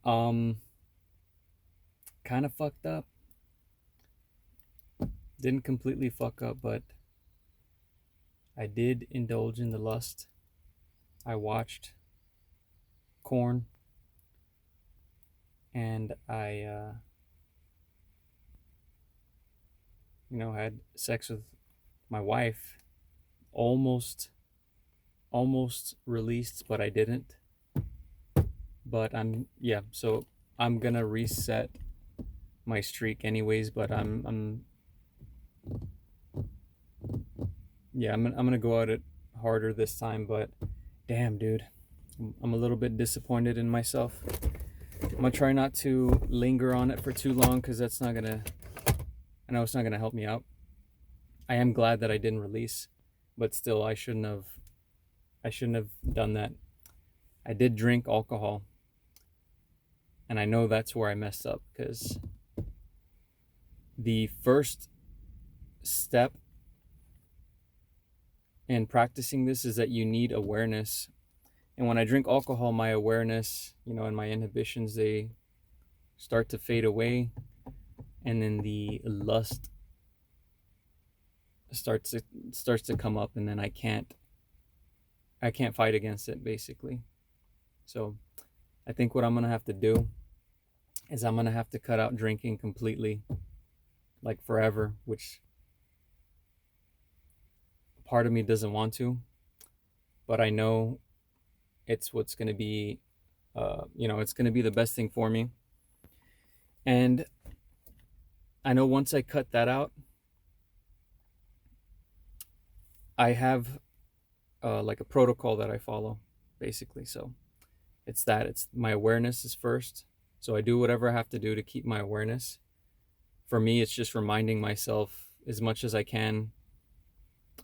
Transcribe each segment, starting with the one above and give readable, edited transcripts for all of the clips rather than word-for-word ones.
Um, kind of fucked up. Didn't completely fuck up, but I did indulge in the lust. I watched corn and I had sex with my wife. Almost, almost released, but I didn't. But yeah. So I'm gonna reset my streak anyways. But I'm gonna go at it harder this time. But damn, dude, I'm a little bit disappointed in myself. I'm gonna try not to linger on it for too long because that's not gonna. I know it's not gonna help me out. I am glad that I didn't release, but still, I shouldn't have. I shouldn't have done that. I did drink alcohol, and I know that's where I messed up because the first step in practicing this is that you need awareness. And when I drink alcohol, my awareness, and my inhibitions, they start to fade away, and then the lust starts to come up, and then I can't fight against it basically. So I think what I'm gonna have to do is I'm gonna have to cut out drinking completely, like forever, which part of me doesn't want to, but I know it's what's gonna be, it's gonna be the best thing for me. And I know once I cut that out, I have like a protocol that I follow, basically. So it's my awareness is first. So I do whatever I have to do to keep my awareness. For me, it's just reminding myself as much as I can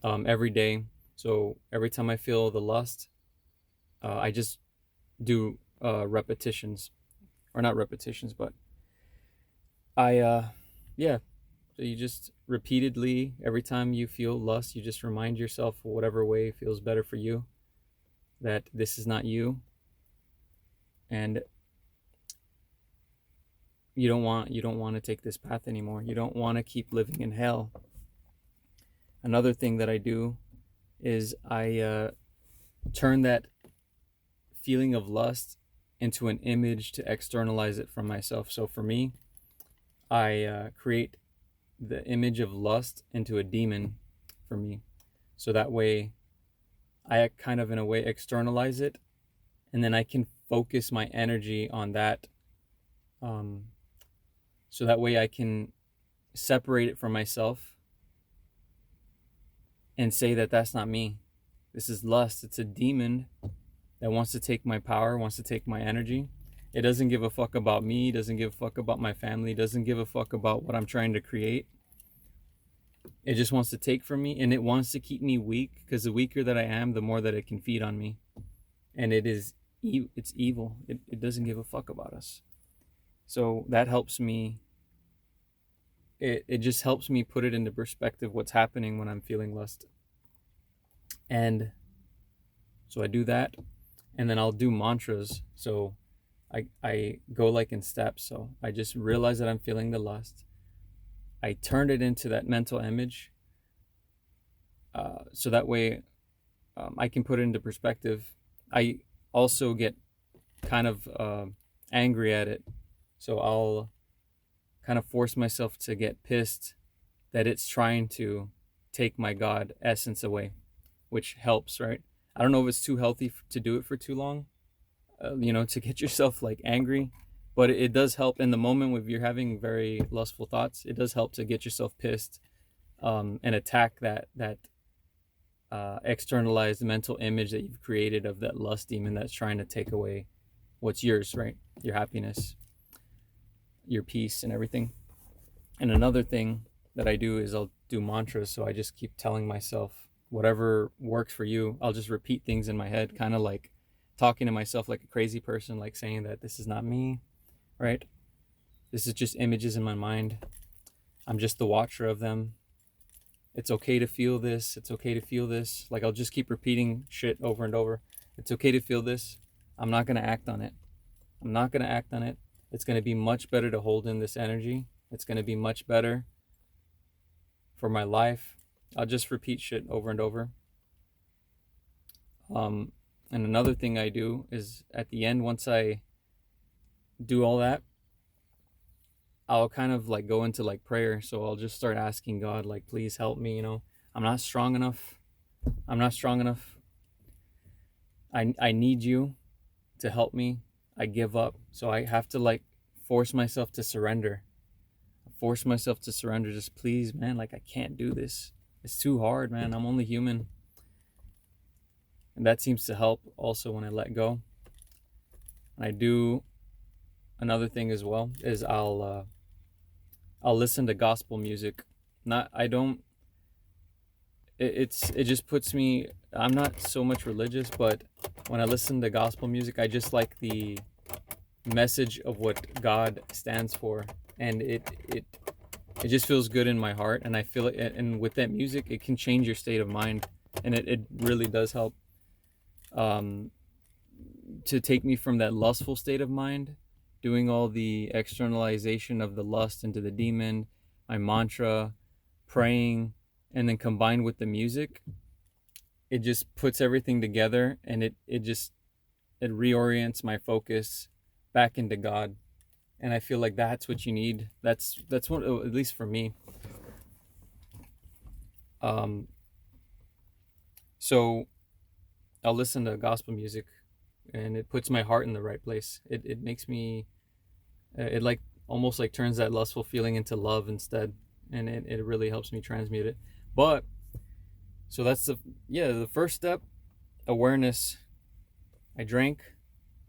every day. So every time I feel the lust, I just do repetitions, or not repetitions, but yeah. So you just repeatedly, every time you feel lust, you just remind yourself, whatever way feels better for you, that this is not you, and you don't want to take this path anymore. You don't want to keep living in hell. Another thing that I do is I turn that feeling of lust into an image to externalize it from myself. So for me, I create the image of lust into a demon for me. So that way I kind of in a way externalize it, and then I can focus my energy on that. So that way I can separate it from myself and say that that's not me. This is lust. It's a demon that wants to take my power, wants to take my energy. It doesn't give a fuck about me, doesn't give a fuck about my family, doesn't give a fuck about what I'm trying to create. It just wants to take from me, and it wants to keep me weak, because the weaker that I am, the more that it can feed on me. And it's evil. It doesn't give a fuck about us. So that helps me. It just helps me put it into perspective what's happening when I'm feeling lust. And so I do that, and then I'll do mantras. So I go like in steps. So I just realize that I'm feeling the lust. I turn it into that mental image, so that way I can put it into perspective. I also get kind of angry at it. So I'll kind of force myself to get pissed that it's trying to take my God essence away, which helps, right? I don't know if it's too healthy to do it for too long, to get yourself like angry, but it does help in the moment when you're having very lustful thoughts. It does help to get yourself pissed, and attack that externalized mental image that you've created of that lust demon that's trying to take away what's yours, right? Your happiness, your peace, and everything. And another thing that I do is I'll do mantras. So I just keep telling myself whatever works for you. I'll just repeat things in my head, kind of like talking to myself like a crazy person, like saying that this is not me, right? This is just images in my mind. I'm just the watcher of them. It's okay to feel this. It's okay to feel this. Like I'll just keep repeating shit over and over. It's okay to feel this. I'm not going to act on it. I'm not going to act on it. It's going to be much better to hold in this energy. It's going to be much better for my life. I'll just repeat shit over and over. And another thing I do is at the end, once I do all that, I'll kind of like go into like prayer. So I'll just start asking God, like, please help me. I'm not strong enough. I'm not strong enough. I need you to help me. I give up. So I have to like force myself to surrender. Force myself to surrender. Just please, man, like I can't do this. It's too hard, man. I'm only human. And that seems to help also when I let go. And I do another thing as well is I'll listen to gospel music. Not I don't it just puts me, I'm not so much religious, but when I listen to gospel music, I just like the message of what God stands for, and it just feels good in my heart, and I feel it. And with that music, it can change your state of mind, and it really does help to take me from that lustful state of mind, doing all the externalization of the lust into the demon, my mantra, praying, and then combined with the music, it just puts everything together, and it reorients my focus back into God. And I feel like that's what you need. That's what, at least for me. So I'll listen to gospel music, and it puts my heart in the right place. It makes me, it like almost like turns that lustful feeling into love instead, and it really helps me transmute it. But so that's the first step, awareness. I drank,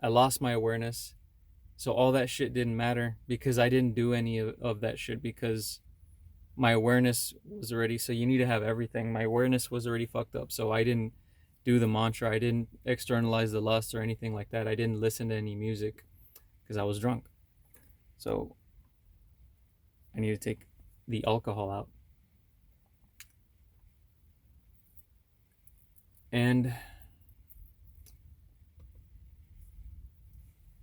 I lost my awareness. So all that shit didn't matter because I didn't do any of that shit because my awareness was already, so you need to have everything. My awareness was already fucked up. So I didn't do the mantra. I didn't externalize the lust or anything like that. I didn't listen to any music because I was drunk. So I need to take the alcohol out. And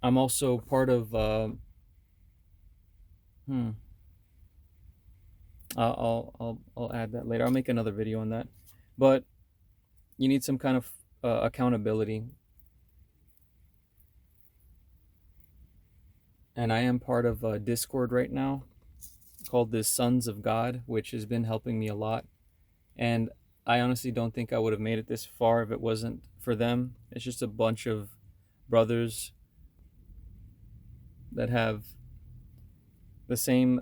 I'm also part of I'll add that later. I'll make another video on that. But you need some kind of accountability. And I am part of a Discord right now called the Sons of God, which has been helping me a lot. And I honestly don't think I would have made it this far if it wasn't for them. It's just a bunch of brothers that have the same,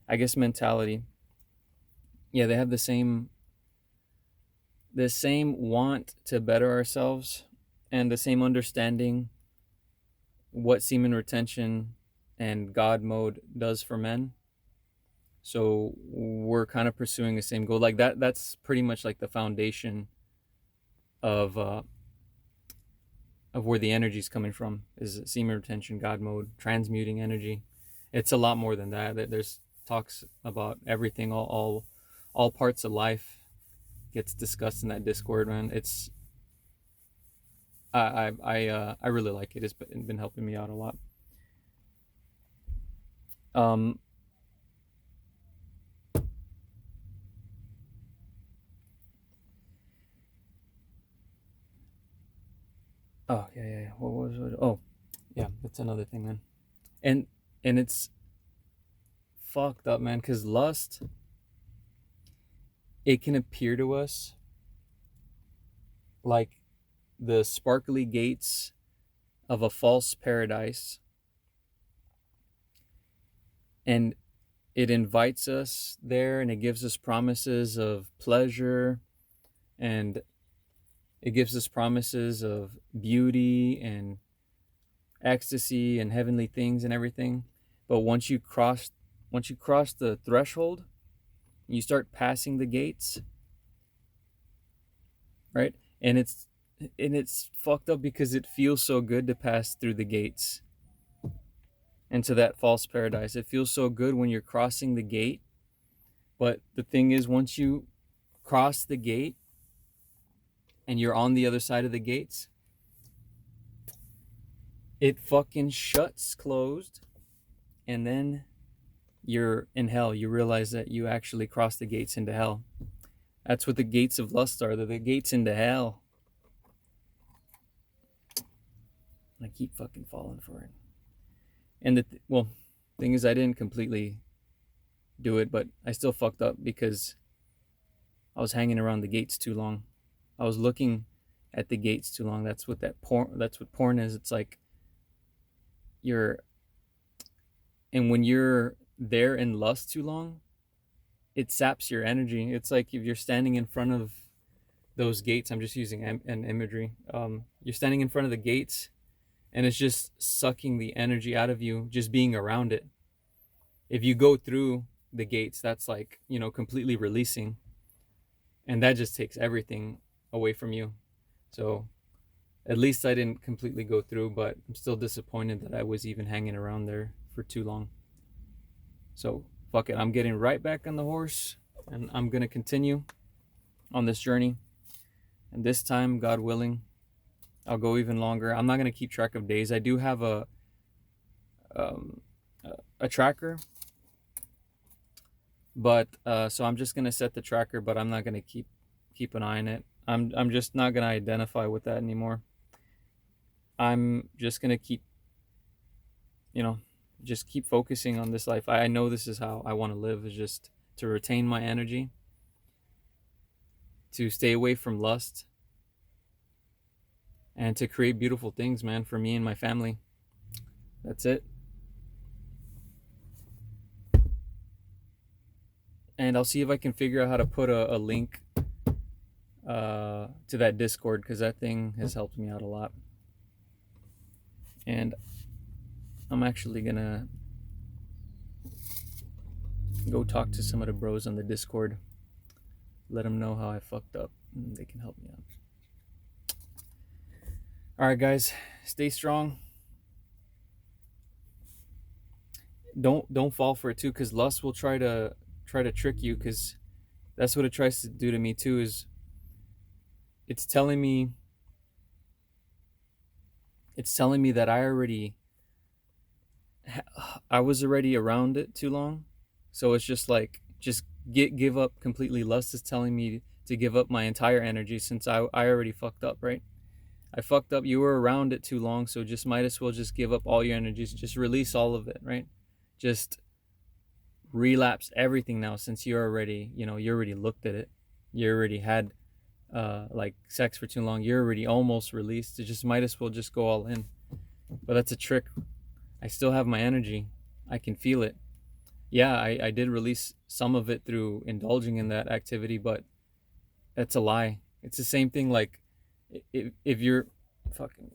I guess, mentality. Yeah, they have the same want to better ourselves and the same understanding what semen retention and God mode does for men. So we're kind of pursuing the same goal. Like that's pretty much like the foundation of where the energy is coming from, is semen retention, God mode, transmuting energy. It's a lot more than that. There's talks about everything, all parts of life gets discussed in that Discord, man. It's I really like it. It's been helping me out a lot. Oh yeah. What was it? Oh yeah, that's another thing, man. And it's fucked up, man, because lust, it can appear to us like the sparkly gates of a false paradise, and it invites us there, and it gives us promises of pleasure, and it gives us promises of beauty and ecstasy and heavenly things and everything. But once you cross the threshold, you start passing the gates, right? And it's fucked up because it feels so good to pass through the gates into that false paradise. It feels so good when you're crossing the gate. But the thing is, once you cross the gate and you're on the other side of the gates, it fucking shuts closed, and then you're in hell. You realize that you actually crossed the gates into hell. That's what the gates of lust are. They're the gates into hell. And I keep fucking falling for it. And the thing is, I didn't completely do it, but I still fucked up because I was hanging around the gates too long. I was looking at the gates too long. That's what porn is. It's like and when you're there in lust too long, it saps your energy. It's like if you're standing in front of those gates. I'm just using an imagery. You're standing in front of the gates, and it's just sucking the energy out of you just being around it. If you go through the gates, that's like, completely releasing, and that just takes everything away from you. So at least I didn't completely go through, but I'm still disappointed that I was even hanging around there for too long. So fuck it, I'm getting right back on the horse, and I'm gonna continue on this journey. And this time, God willing, I'll go even longer. I'm not gonna keep track of days. I do have a tracker, but so I'm just gonna set the tracker, but I'm not gonna keep an eye on it. I'm just not gonna identify with that anymore. I'm just gonna keep focusing on this life. I know this is how I want to live, is just to retain my energy, to stay away from lust, and to create beautiful things, man, for me and my family. That's it. And I'll see if I can figure out how to put a link to that Discord, because that thing has helped me out a lot. And I'm actually gonna go talk to some of the bros on the Discord, let them know how I fucked up, and they can help me out. All right, guys, stay strong. Don't fall for it too, because lust will try to trick you, because that's what it tries to do to me too. Is it's telling me that I was already around it too long. So it's just like, just give up completely. Lust is telling me to give up my entire energy, since I already fucked up, right? I fucked up. You were around it too long, so just might as well just give up all your energies. Just release all of it, right? Just relapse everything now, since you already looked at it. You already had like sex for too long. You're already almost released. You just might as well just go all in. But that's a trick. I still have my energy. I can feel it. Yeah, I did release some of it through indulging in that activity, but that's a lie. It's the same thing. Like if you're fucking